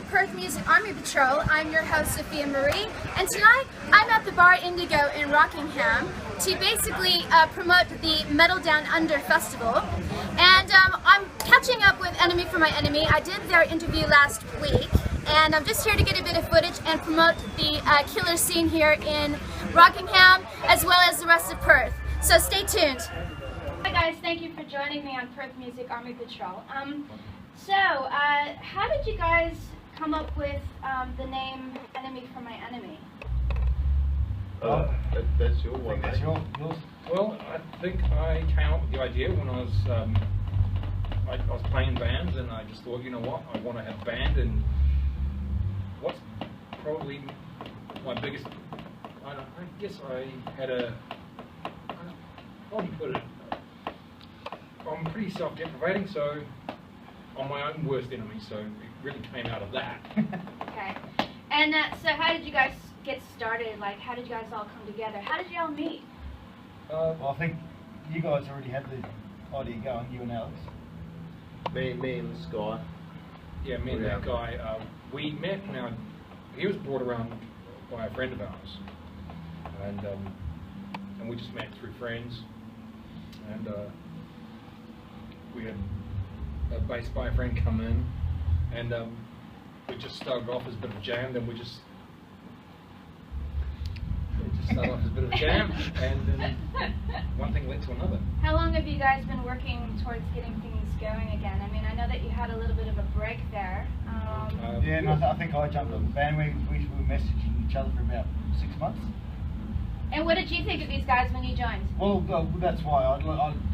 Perth Music Army Patrol. I'm your host, Sophia Marie, and tonight I'm at the Bar Indigo in Rockingham to basically promote the Metal Down Under Festival. And I'm catching up with Enemy for My Enemy. I did their interview last week, and I'm just here to get a bit of footage and promote the killer scene here in Rockingham, as well as the rest of Perth. So stay tuned. Hi guys, thank you for joining me on Perth Music Army Patrol. How did you guys come up with the name Enemy for My Enemy? That's your one. That's yours. Well, I think I came up with the idea when I was playing bands, and I just thought, you know what, I want to have a band, and what's probably my biggest, I guess I had how do you put it, I'm pretty self-deprecating, so I'm my own worst enemy, so it really came out of that. Okay. And so how did you guys get started? Like, how did you guys all come together? How did you all meet? Well, I think you guys already had the idea going, you and Alex. Me and Sky. Yeah, me and that guy, we met. Now, he was brought around by a friend of ours, and we just met through friends, and we had a bass by a friend come in, and we just started off as a bit of a jam. Then we just started off as a bit of a jam, and then one thing led to another. How long have you guys been working towards getting things going again? I mean, I know that you had a little bit of a break there. Yeah, and I think I jumped on the band. We were messaging each other for about 6 months. And what did you think of these guys when you joined? Well, that's why I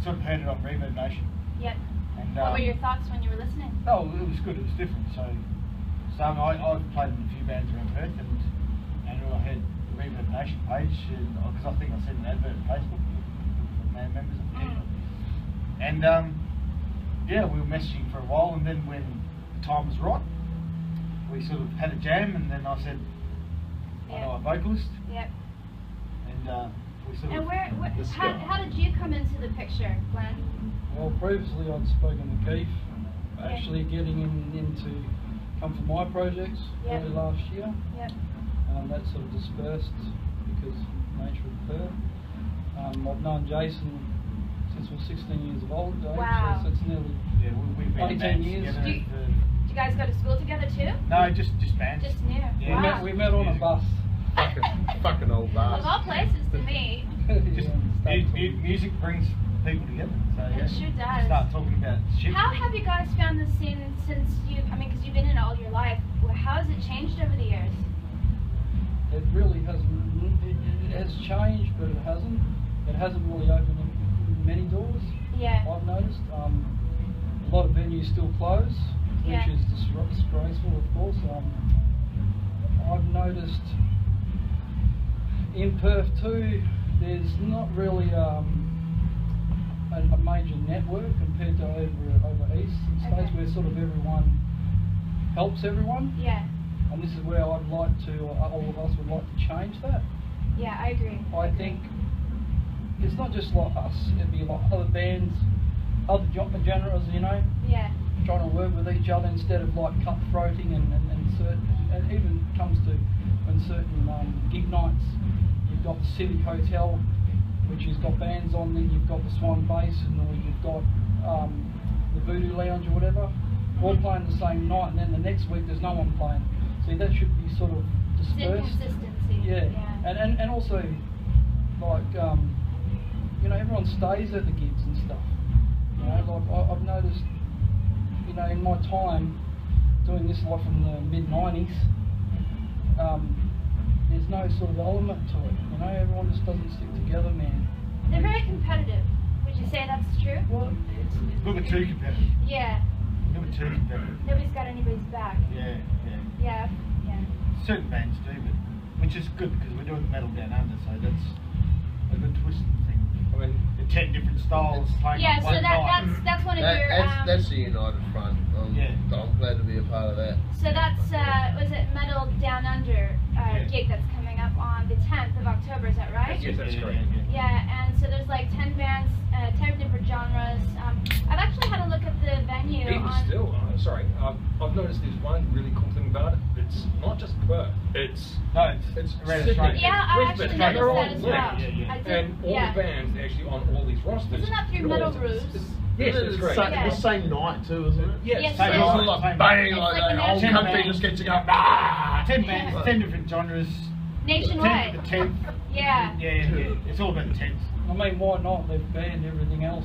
sort of heard it on Reverb Nation. Yep. And, what were your thoughts when you were listening? Oh, it was good. It was different. So I've played in a few bands around Perth, and I had the Reverb Nation page, because I think I sent an advert on Facebook for band members. And yeah, we were messaging for a while, and then when the time was right, we sort of had a jam, and then I said, I know a vocalist. Yep. And we sort of. And how did you come into the picture, Glenn? Well, previously I'd spoken to Keith, actually getting in to come for my projects early last year. Yep. That sort of dispersed because of the nature of Perth. I've known Jason since we were 16 years of age, Wow. so it's nearly we've been 18 years. Did you guys go to school together too? No, just bands. Just new. Yeah. Wow. We met on a bus. Fucking old bars. Of all places to meet. Just music brings people together. So It sure does. Start talking about shit. How have you guys found the scene since because you've been in it all your life? How has it changed over the years? It really hasn't. It has changed, but it hasn't. It hasn't really opened many doors. Yeah. I've noticed. A lot of venues still close, which is disgraceful, of course. I've noticed in Perth too, there's not really a major network compared to over east and states, where sort of everyone helps everyone. Yeah. And this is where I'd like to, or all of us would like to change that. Yeah, I agree. I think it's not just like us, it'd be like other bands, other genres, you know, Yeah. trying to work with each other instead of like cutthroating and certain, and even comes to when certain gig nights, you've got the Civic Hotel, which has got bands on, then you've got the Swan Basin, or you've got the Voodoo Lounge or whatever, all playing the same night, and then the next week there's no one playing. See, that should be sort of dispersed. Inconsistency. Yeah. And also, like, you know, everyone stays at the gigs and stuff. You know, like I've noticed, you know, in my time doing this, like from the mid-90s, there's no sort of element to it. You know, everyone just doesn't stick together, man. They're very competitive. Would you say that's true? Well, It's a little bit too competitive. Yeah. A little bit too competitive. Nobody's got anybody's back. Yeah. Yeah, certain bands do, but which is good because we're doing metal down under, so that's a good twisting thing. I mean, The 10 different styles playing Yeah, on so one night. that's one of your That's the United Front. Yeah. I'm glad to be a part of that. so that's was it Metal Down Under Yeah. gig that's coming up on the 10th of October, is that right? yes, that's correct. Yeah, and so there's like 10 bands, 10 different genres. I've actually had a look at the venue Even on. still, sorry, I've noticed there's one really cool thing about it. It's not just Perth. It's No, it's It's around Sydney. Australia. Yeah, I Brisbane, actually they're noticed all that as well. linked. Yeah. I did, and all yeah. the bands actually on all these rosters. Isn't that through it all- Metal it's- Roofs? Yes, that's correct. Yeah. The same night too, isn't it? Yes. Yes, Same it It's is. night. not like Same bang It's like like that. an Whole action country band. just gets to go. Ah! 10 bands, 10 different genres. Nationwide. The 10th. Yeah. Yeah. It's all about the 10th. I mean, why not? They've banned everything else.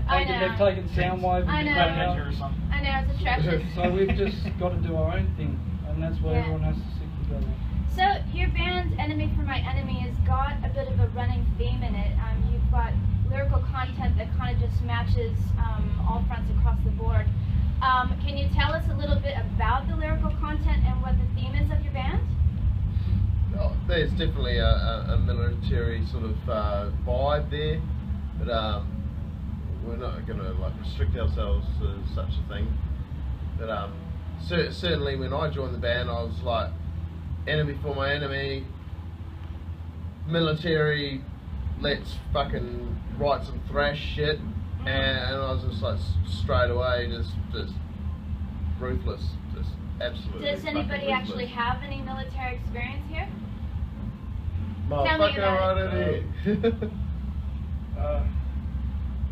I know. They've taken Soundwave I and know. taken Manager or out. something. I know, it's atrocious. So we've just got to do our own thing, and that's where Yeah. everyone has to stick together. So your band Enemy for My Enemy has got a bit of a running theme in it. You've got lyrical content that kind of just matches all fronts across the board. Can you tell us a little bit about the lyrical content and what the theme is of your band? Oh, there's definitely a military sort of vibe there, but we're not going to like restrict ourselves to such a thing. But certainly when I joined the band, I was like, enemy for my enemy, military, let's fucking write some thrash shit, and I was just like straight away just ruthless, just absolutely. Does anybody fucking actually ruthless. have any military experience here? Motherfucker about right in here.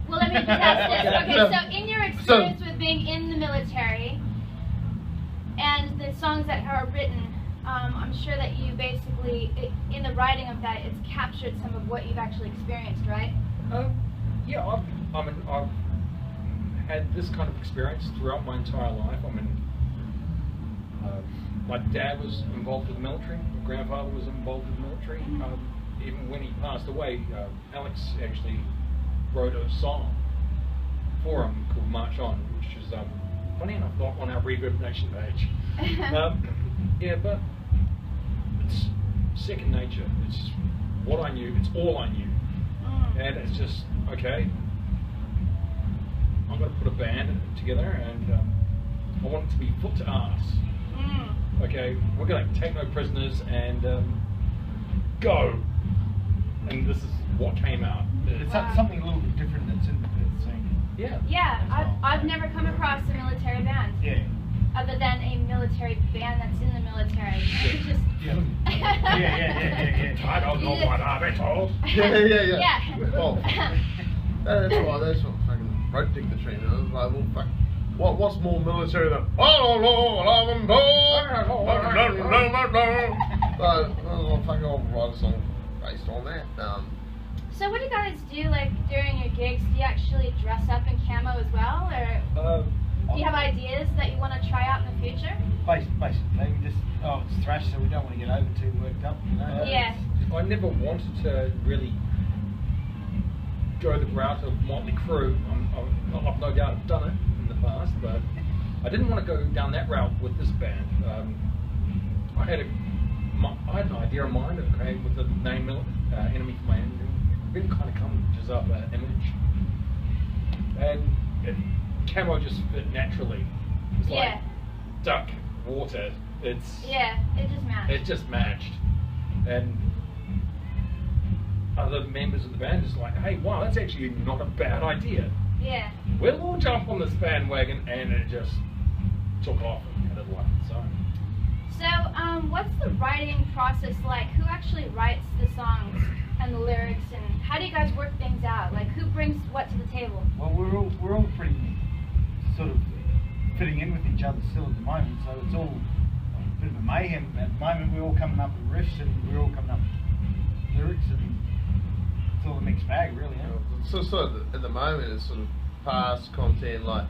Well, let me just ask this. Okay, so in your experience with being in the military and the songs that are written, I'm sure that you basically, in the writing of that, it's captured some of what you've actually experienced, right? Yeah, I've had this kind of experience throughout my entire life. I mean, my dad was involved with the military. My grandfather was involved with the military. Even when he passed away, Alex actually wrote a song for him called March On, which is, funny enough, not on our Reverb Nation page. Yeah, but it's second nature. It's what I knew. It's all I knew. And it's just, okay, I'm going to put a band together and I want it to be foot to arse. Okay, we're going to take no prisoners and go. And this is what came out. It's something a little bit different that's in the Perth scene. Yeah. Yeah, I've never come across a military band. Yeah. Other than a military band that's in the military. It's just Yeah. Yeah. I don't know what are they told. Yeah. Yeah. Well, that's what fucking wrote Dick the Train. I was like, well, fuck. What's more military than I'll write a song based on that. So what do you guys do like during your gigs? Do you actually dress up in camo as well, or do you have ideas that you want to try out in the future? Basically, we just it's thrash, so we don't want to get over too worked up, you know. Yeah. I never wanted to really go the route of Motley Crue. I've no doubt have done it in the past, but I didn't want to go down that route with this band. I had an idea in mind, okay, with the name Enemy for My Enemy. It really kind of conjures up an image, and camo just fit naturally. It's like duck, water. It just matched. It just matched, and other members of the band is like, hey, wow, that's actually not a bad idea. Yeah. We'll all jump on this bandwagon, and it just took off and had a life of its own. So, what's the writing process like? Who actually writes the songs and the lyrics, and how do you guys work things out? Like, who brings what to the table? Well, we're all pretty sort of fitting in with each other still at the moment, so it's all a bit of a mayhem. At the moment, we're all coming up with riffs and we're all coming up with lyrics, and it's all a mixed bag, really. So at the moment, it's sort of past content, like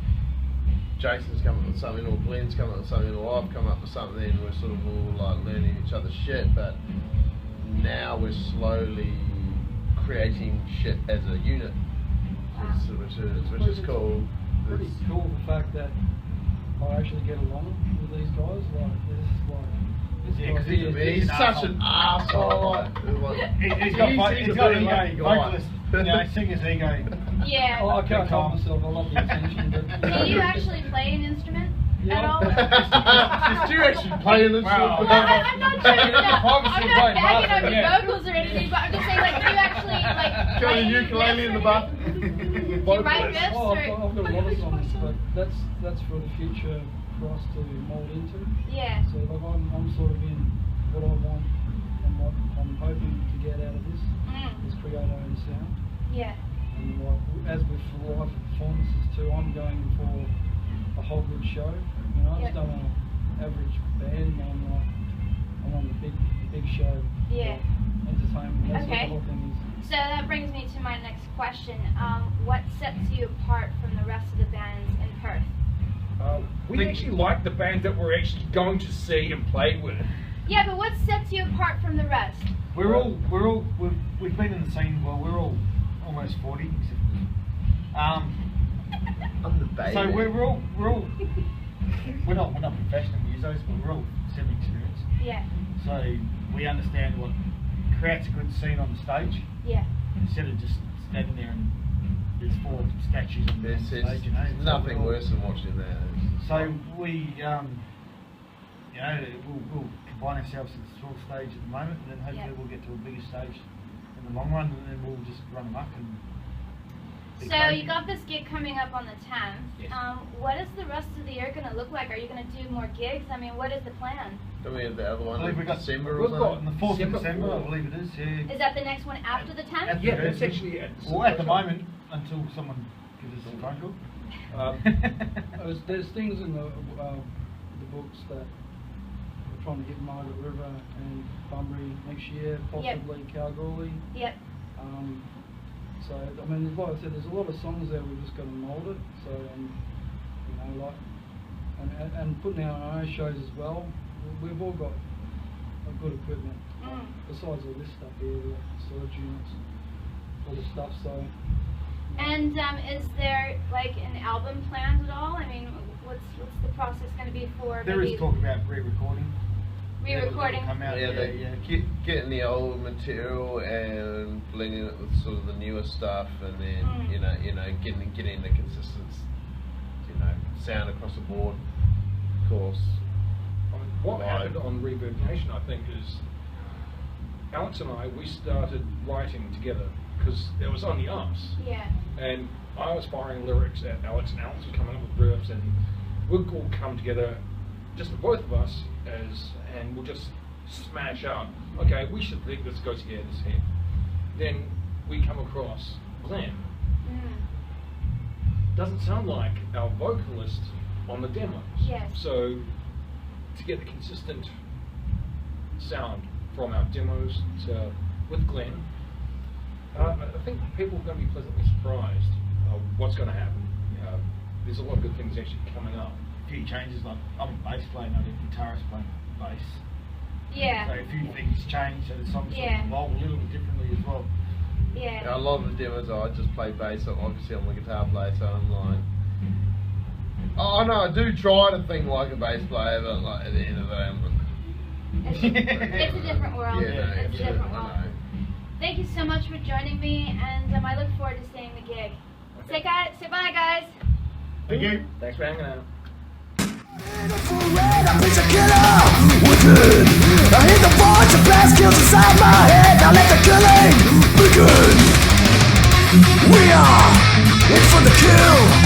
Jason's come up with something, or Glenn's come up with something, or I've come up with something, and we're sort of all like learning each other's shit. But now we're slowly creating shit as a unit, which is cool. Pretty cool the fact that I actually get along with these guys. Like, Yeah, this Sophia. He's such an arsehole. He's got He's ego, a very lucky guy. vocalist, singer's ego. Yeah. Oh, I can't help myself. I love the attention. But, Do you actually play an instrument Yeah. at all? Do you actually play in this? Wow. Well, I'm not sure. I'm not Obviously bagging playing on bathroom, your yeah. vocals or anything, but I'm just saying, like, do you actually like Got a play ukulele in the riffs or bathroom. anything? Do you write riffs oh, or? I've got a lot of songs, but that's for the future for us to mould into. Yeah. So like I'm sort of in what I want and what I'm hoping to get out of this is create our own sound. Yeah. And like as with live performances too, I'm going for a whole good show. You know, I just Yep. don't want an average band. I want the big show. Yeah. Entertainment. That's Okay. what the whole thing is. So that brings me to my next question. What sets you apart from the rest of the bands in Perth? We actually like the band that we're actually going to see and play with. Yeah, but what sets you apart from the rest? We've been in the scene. Well, we're all almost 40, except for me. I'm the baby. So we're all we're not professional musos, but we're all semi-experienced. Yeah. So we understand what creates a good scene on the stage Yeah. instead of just standing there and there's 4 statues on the There's stage. You know, So nothing we're all- worse than watching that. So we, we'll combine ourselves at the small stage at the moment, and then hopefully Yeah. we'll get to a bigger stage in the long run, and then we'll just run amok and. be So crazy. you got this gig coming up on the 10th. Yes. What is the rest of the year going to look like? Are you going to do more gigs? I mean, what is the plan? Don't we have the other I one believe in we got December or we've got- something? on the 4th of December December, I 4th. believe it is. Yeah. Is that the next one after the 10th? Yeah, that's actually Well, at the moment, until someone gives us a phone call. There's things in the books that we're trying to hit Margaret River and Bunbury next year, possibly Kalgoorlie. Yep. So I mean, like I said, there's a lot of songs there. We've just got to mould it. So you know, like and putting out our own shows as well. We've all got good equipment. Besides all this stuff here, we've got storage units, all this stuff. So. And is there like an album planned at all? I mean, what's the process going to be for There maybe is talk about re-recording. re-recording? Come out, Yeah, getting the old material and blending it with sort of the newer stuff, and then you know, getting the consistent, sound across the board. Of course. What Right. happened on Reverb Nation, I think, is Alex and I, we started writing together because it was on the us. Yeah. And I was firing lyrics at Alex, and Alex was coming up with verbs, and we'd all come together, just the both of us, and we'll just smash out. Okay, we should think this goes here, this here. Then we come across Glenn. Doesn't sound like our vocalist on the demos. Yes. So to get the consistent sound from our demos to with Glenn, I think people are going to be pleasantly surprised what's going to happen. There's a lot of good things actually coming up. A few changes, like I'm a bass player, not a guitarist playing bass. Yeah. So a few things change, so the songs Yeah. evolve a little bit differently as well. Yeah. A lot of the demos, I just play bass. Obviously, I'm a guitar player, so I'm like, oh no, I do try to think like a bass player, but like at the end of the day, It's a different world. Yeah, no, It's a yeah, different I world. know. Thank you so much for joining me, and I look forward to seeing the gig. Say bye, guys. Thank you. Thanks for hanging out. I'm a killer within. I hear the voice of blast kills inside my head. Now let the killing begin. We are in for the kill.